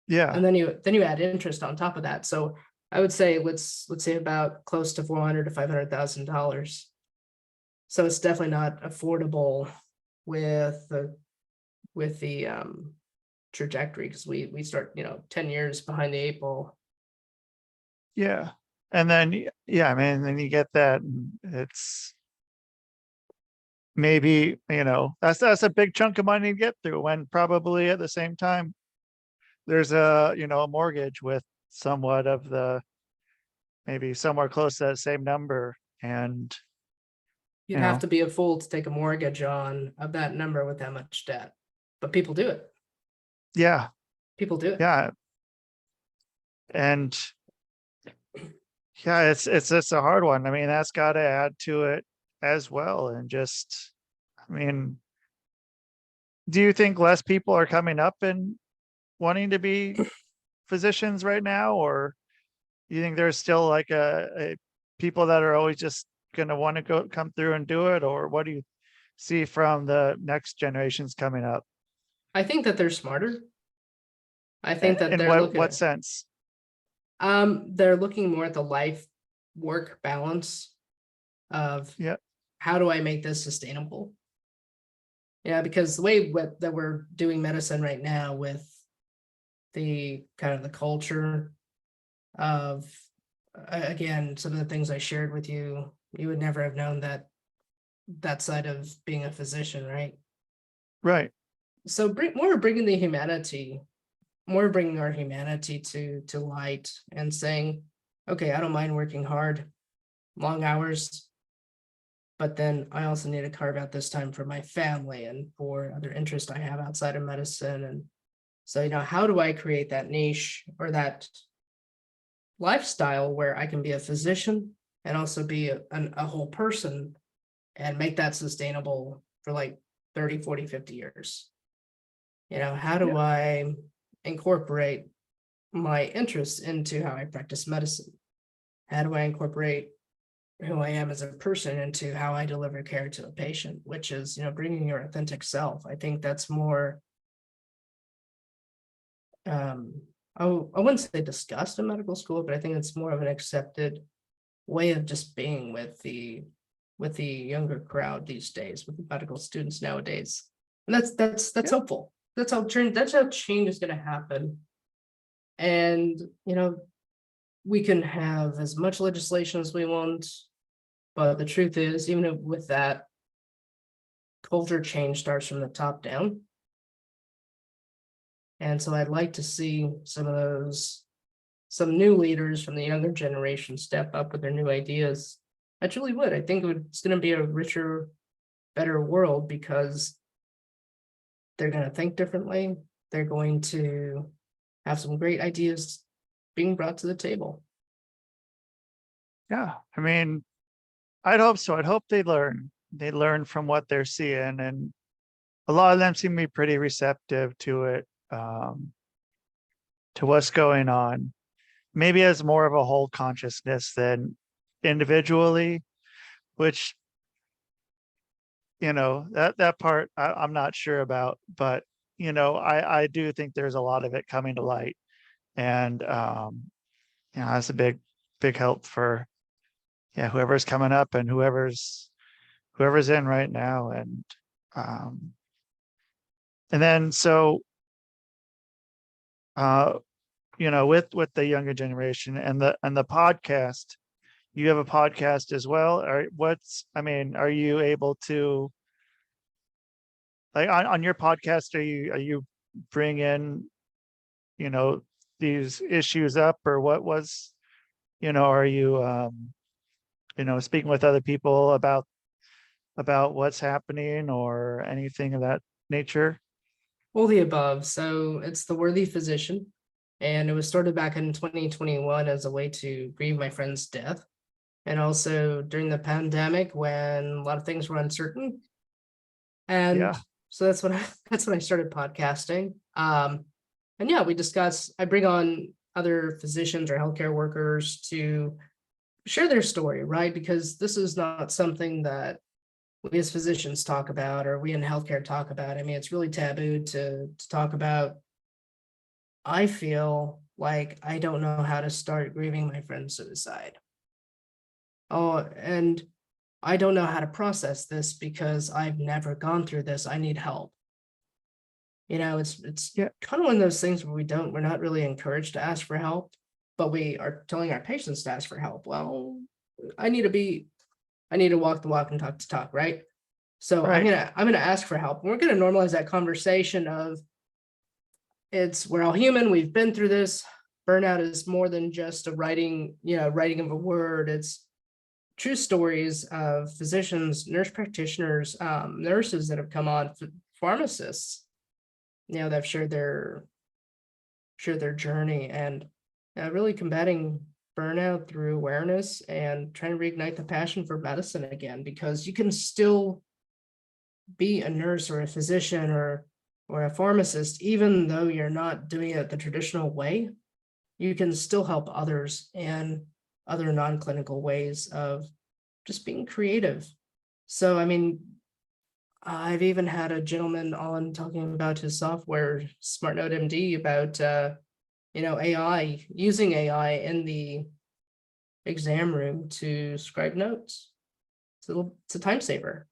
Yeah. And then you add interest on top of that. So I would say let's say about close to $400,000 to $500,000. So it's definitely not affordable with the trajectory, because we start 10 years behind the 8 ball. Yeah. And then then you get that, and it's maybe that's a big chunk of money to get through, when probably at the same time there's a mortgage with somewhat of the, maybe somewhere close to that same number. And you'd have to be a fool to take a mortgage on of that number with that much debt, but people do it. Yeah. People do it. Yeah. And yeah, it's a hard one. I mean, that's got to add to it as well. And just, do you think less people are coming up and wanting to be physicians right now, or you think there's still like a people that are always just going to want to come through and do it? Or what do you see from the next generations coming up? I think that they're smarter. I think that in they're what sense? They're looking more at the life work balance of how do I make this sustainable? Yeah, because the way that we're doing medicine right now, with the kind of the culture of, again, some of the things I shared with you, you would never have known that side of being a physician, right? Right. So bringing our humanity to light, and saying, okay, I don't mind working hard, long hours, but then I also need to carve out this time for my family and for other interests I have outside of medicine. And so, how do I create that niche or that lifestyle where I can be a physician and also be a whole person, and make that sustainable for like 30, 40, 50 years? How do I incorporate my interests into how I practice medicine? How do I incorporate who I am as a person into how I deliver care to a patient, which is, bringing your authentic self? I think that's more, I wouldn't say discussed in medical school, but I think it's more of an accepted way of just being with the younger crowd these days, with the medical students nowadays. And that's hopeful. That's how change is going to happen. And, we can have as much legislation as we want, but the truth is, even with that, culture change starts from the top down. And so I'd like to see some of those some new leaders from the younger generation step up with their new ideas, I truly would. I think it's going to be a richer, better world because they're going to think differently. They're going to have some great ideas being brought to the table. Yeah, I mean, I'd hope so. I'd hope they learn. They learn from what they're seeing, and a lot of them seem to be pretty receptive to it, to what's going on. Maybe as more of a whole consciousness than individually, which, that part I'm not sure about, but I do think there's a lot of it coming to light, and that's a big help for whoever's coming up and whoever's in right now, um and then so with the younger generation and the podcast, you have a podcast as well, or are you able to, like, on your podcast, are you bring in these issues up, or what was, are you speaking with other people about what's happening or anything of that nature? All the above. So it's The Worthy Physician, and it was started back in 2021 as a way to grieve my friend's death. And also during the pandemic when a lot of things were uncertain. And Yeah. so that's when I started podcasting. And yeah, I bring on other physicians or healthcare workers to share their story, right? Because this is not something that we as physicians talk about, or we in healthcare talk about. I mean, it's really taboo to talk about. I feel like I don't know how to start grieving my friend's suicide. Oh, and I don't know how to process this because I've never gone through this. I need help. It's Yeah. kind of one of those things where we're not really encouraged to ask for help, but we are telling our patients to ask for help. Well, I need to walk the walk and talk the talk, right? So I'm Right. gonna ask for help. We're gonna normalize that conversation of we're all human. We've been through this. Burnout is more than just writing of a word. It's true stories of physicians, nurse practitioners, nurses that have come on, pharmacists, that have shared their journey, and really combating burnout through awareness and trying to reignite the passion for medicine again, because you can still be a nurse or a physician or a pharmacist, even though you're not doing it the traditional way. You can still help others in other non-clinical ways of just being creative. So, I mean, I've even had a gentleman on talking about his software, SmartNote MD, about AI, using AI in the exam room to scribe notes. It's a time saver.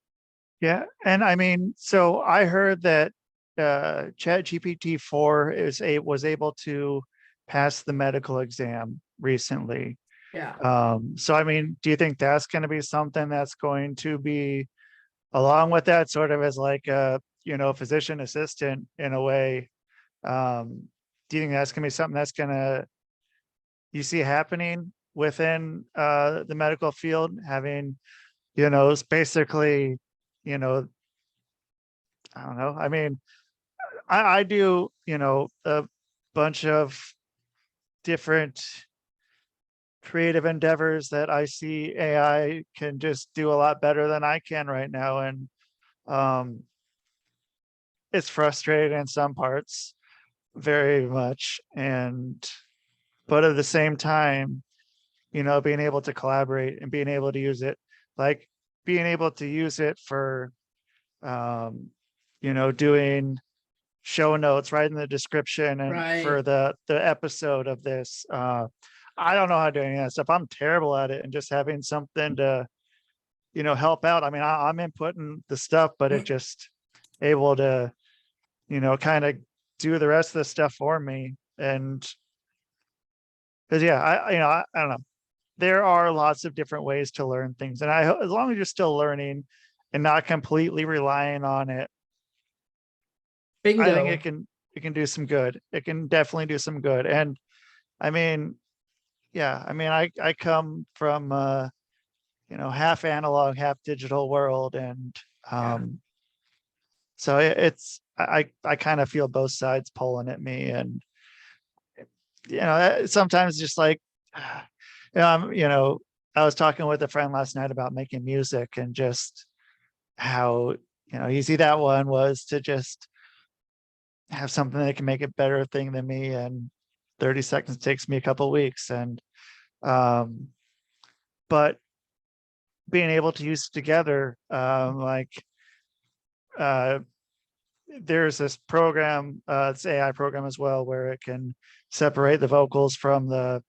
Yeah, and I mean, so I heard that Chat GPT 4 was able to pass the medical exam recently. Yeah. So I mean, do you think that's going to be something that's going to be along with that, sort of as like a physician assistant in a way? Do you think that's going to be something that's going to you see happening within the medical field, having it's basically, you know I don't know. I mean, I do, a bunch of different creative endeavors that I see AI can just do a lot better than I can right now. And um, it's frustrating in some parts, very much. But at the same time, being able to collaborate and being able to use it, like being able to use it for, doing show notes, right in the description, and for Right. the episode of this. I don't know how to do any of that stuff. I'm terrible at it, and just having something to, help out. I mean, I'm inputting the stuff, but it just able to, kind of do the rest of the stuff for me. And because I don't know. There are lots of different ways to learn things, and as long as you're still learning and not completely relying on it, I think Bingo. it can do some good. It can definitely do some good. And I mean, Yeah, I mean, I come from half analog, half digital world, and Yeah. so I kind of feel both sides pulling at me, and sometimes just like, I was talking with a friend last night about making music and just how easy that one was to just have something that can make a better thing than me, and 30 seconds takes me a couple weeks, and um but being able to use it together, like uh there's this program, it's AI program as well, where it can separate the vocals from the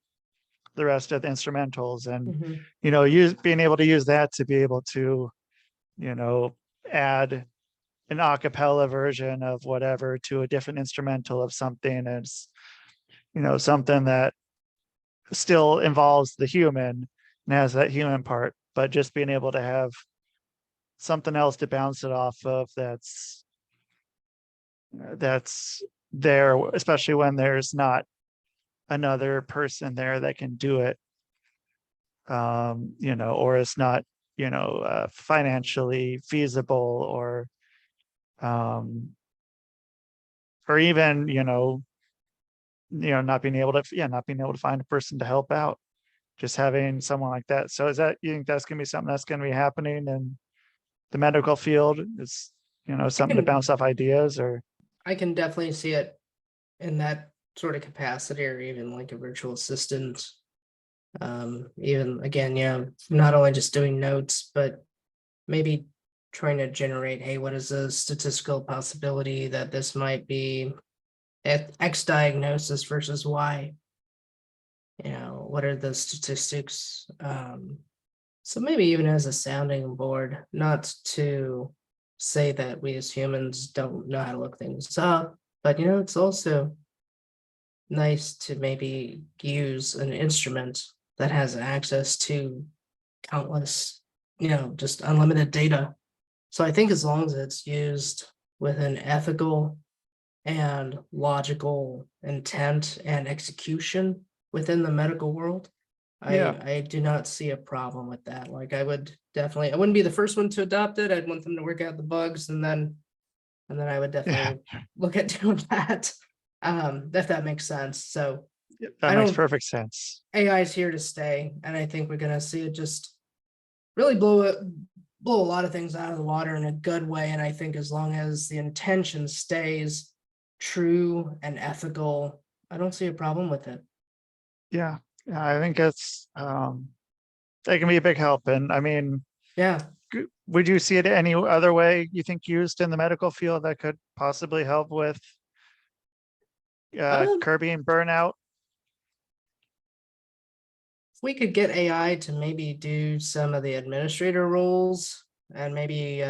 rest of the instrumentals, and Mhm. use being able to use that to be able to you know add an a cappella version of whatever to a different instrumental of something, is something that still involves the human and has that human part, but just being able to have something else to bounce it off of, that's there, especially when there's not another person there that can do it, or it's not financially feasible, um or even not being able to, find a person to help out, just having someone like that. So is that, you think that's going to be something that's going to be happening in the medical field? Is I something to can bounce off ideas, or I can definitely see it in that sort of capacity, or even like a virtual assistant. Even again, yeah, not only just doing notes, but maybe trying to generate, hey, what is the statistical possibility that this might be X diagnosis versus Y? What are the statistics? So maybe even as a sounding board, not to say that we as humans don't know how to look things up, but it's also nice to maybe use an instrument that has access to countless, just unlimited data. So I think as long as it's used with an ethical and logical intent and execution within the medical world, yeah. I do not see a problem with that. Like I wouldn't be the first one to adopt it. I'd want them to work out the bugs, and then I would Yeah, definitely look at doing that. If that makes sense. So that I makes don't perfect sense. AI is here to stay, and I think we're gonna see it just really blow a lot of things out of the water in a good way. And I think as long as the intention stays true and ethical, I don't see a problem with it. Yeah, yeah, I think it's that can be a big help. And I mean, Yeah. would you see it any other way, you think, used in the medical field that could possibly help with Um, curbing burnout? if we could get AI to maybe do some of the administrator roles, and maybe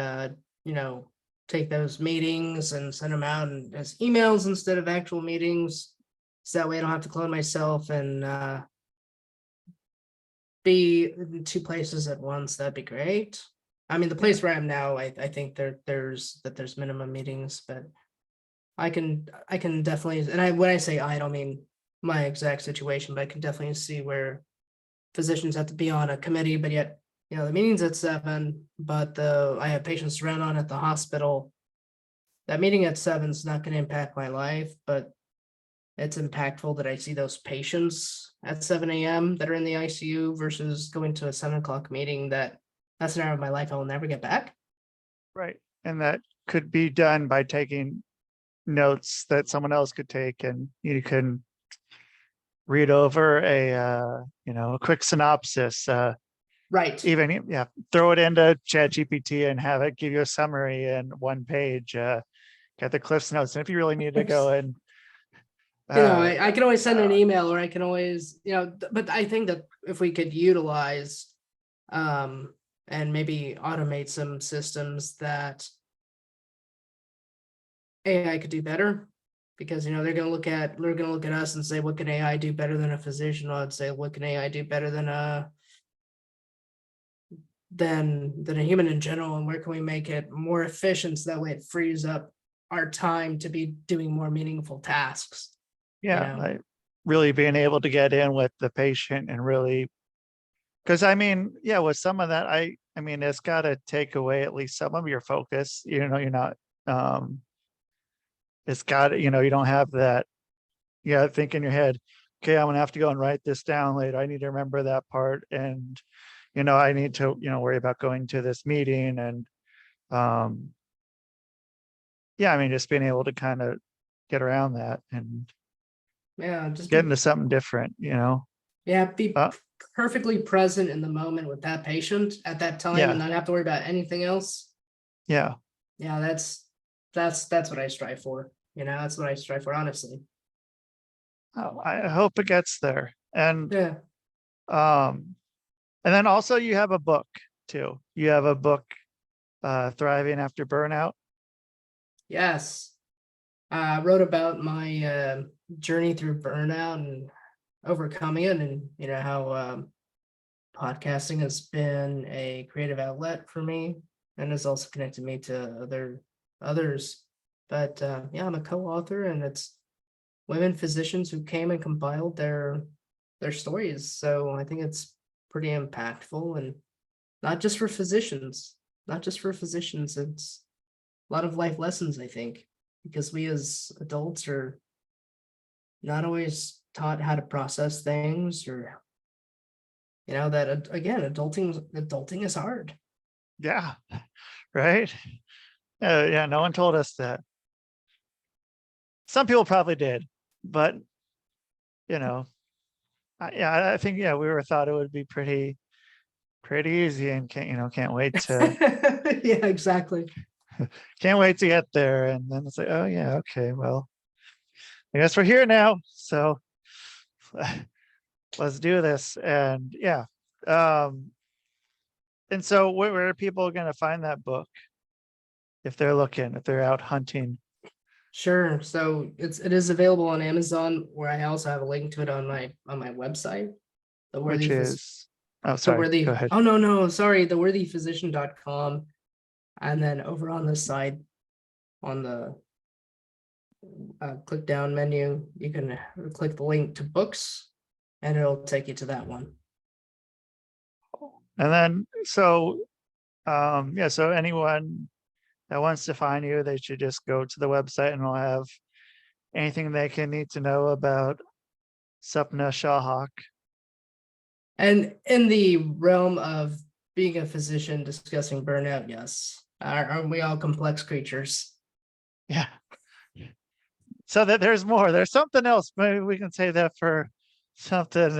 you know, take those meetings and send them out as emails instead of actual meetings. So that way I don't have to clone myself and be in two places at once. That'd be great. I mean, the Yeah, place where I am now, I think there's minimum meetings, but I can definitely, and when I say I don't mean my exact situation, but I can definitely see where physicians have to be on a committee, but yet, the meeting's at 7, but I have patients to run on at the hospital. That meeting at 7 is not going to impact my life, but it's impactful that I see those patients at 7 a.m. that are in the ICU versus going to a 7 o'clock meeting that's an hour of my life I will never get back. right. And that could be done by taking notes that someone else could take, and you can read over a quick synopsis, Right. even, yeah, throw it into Chat GPT and have it give you a summary in one page, get the cliffs notes, and if you really need to go and uh I can always send an uh, email, or I can always, but I think that if we could utilize um and maybe automate some systems that AI could do better, because they're gonna look at us and say, what can AI do better than a physician? I'd say, what can AI do better than a human in general, and where can we make it more efficient so that way it frees up our time to be doing more meaningful tasks, you yeah, know? like really being able to get in with the patient and really, because I mean, yeah, with some of that, I mean, it's got to take away at least some of your focus. You know, you're not, it's got to, you know, you don't have that. You got to think in your head, okay, I'm gonna have to go and write this down later. I need to remember that part, and you know, I need to, you know, worry about going to this meeting, and yeah, I mean, just being able to kind of get around that and Yeah, just get be into something different, you know. be Uh, perfectly present in the moment with that patient at that time and yeah, not have to worry about anything else. yeah. Yeah, that's what I strive for. That's what I strive for, honestly. Oh, I hope it gets there. Yeah. Um, and then also you have a book too. You have a book, Thriving After Burnout. Yes. I wrote about my journey through burnout and overcoming it, and how podcasting has been a creative outlet for me, and has also connected me to others. But yeah, I'm a co-author, and it's women physicians who came and compiled their stories. So I think it's pretty impactful, and not just for physicians, It's a lot of life lessons, I think, because we as adults are not always taught how to process things, or that again, adulting is hard. Yeah, right. Yeah, no one told us that. Some people probably did, but you know, yeah, I think yeah, we were thought it would be pretty easy, and can't wait to Yeah, exactly. get there. And then it's like, oh yeah, okay, well, I guess we're here now, so let's do this. And yeah, um, and so where are people going to find that book if they're out hunting? Sure. So it is available on Amazon, where I also have a link to it on my website. The Which worthy phys- is, oh, the sorry, go worthy ahead. oh no, sorry, theworthyphysician.com. And then over on the side, on the click down menu, you can click the link to books, and it'll take you to that one. And then, so, yeah, so anyone that wants to find you, they should just go to the website, and it'll have anything they can need to know about Sapna Shah-Haque. And in the realm of being a physician discussing burnout, yes. Aren't we all complex creatures? Yeah. So that there's more. There's something else. Maybe we can say that for something.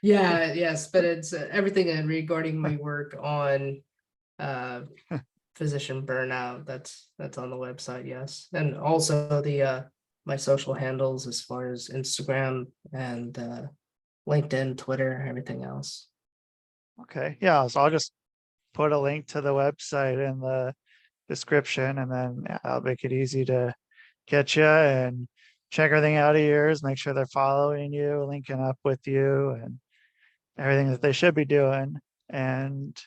Yeah, yes, but it's everything regarding my work on physician burnout. That's on the website, yes. And also the my social handles as far as Instagram and LinkedIn, Twitter, everything else. Okay. Yeah. So I'll just put a link to the website in the description, and then yeah, I'll make it easy to get you and check everything out of yours. Make sure they're following you, linking up with you, and everything that they should be doing. And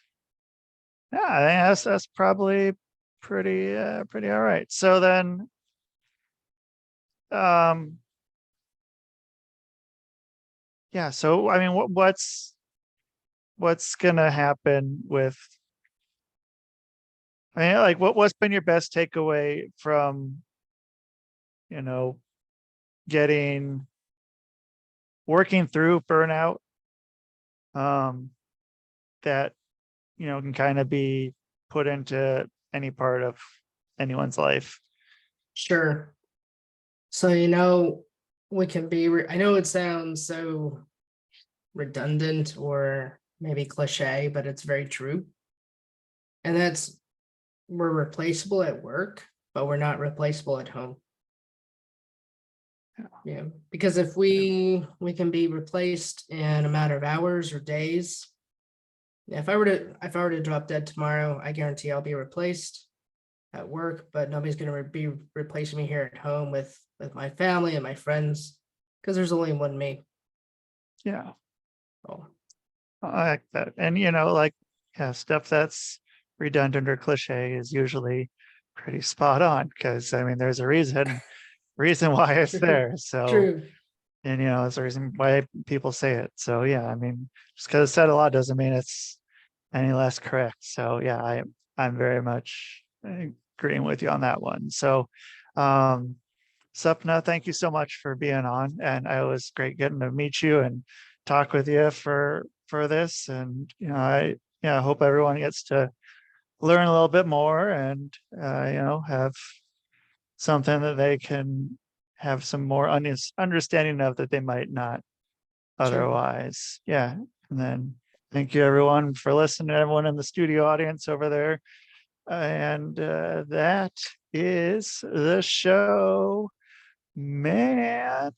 yeah, I think that's probably pretty all right. So then, um, yeah. So I mean, what's gonna happen with? I mean, like, what's been your best takeaway from, you know, getting working through burnout, um, that can kind of be put into any part of anyone's life? Sure. So we can be. I know it sounds so redundant or maybe cliche, but it's very true. And that's, we're replaceable at work, but we're not replaceable at home. Yeah, because if we can be replaced in a matter of hours or days. If I were to drop dead tomorrow, I guarantee I'll be replaced at work, but nobody's going to be replacing me here at home with my family and my friends, because there's only one me. Yeah, Oh, I like that. And like, yeah, stuff that's redundant or cliche is usually pretty spot on, because I mean, there's a reason why it's true, there. So true. And that's the reason why people say it. So yeah, I mean, just because it's said a lot doesn't mean it's any less correct. So yeah, I'm very much agreeing with you on that one. So Sapna, thank you so much for being on, and it was great getting to meet you and talk with you for this. And I hope everyone gets to learn a little bit more and have something that they can have some more understanding of that they might not Sure. otherwise. Yeah. And then thank you everyone for listening, everyone in the studio audience over there. And that is the show, man.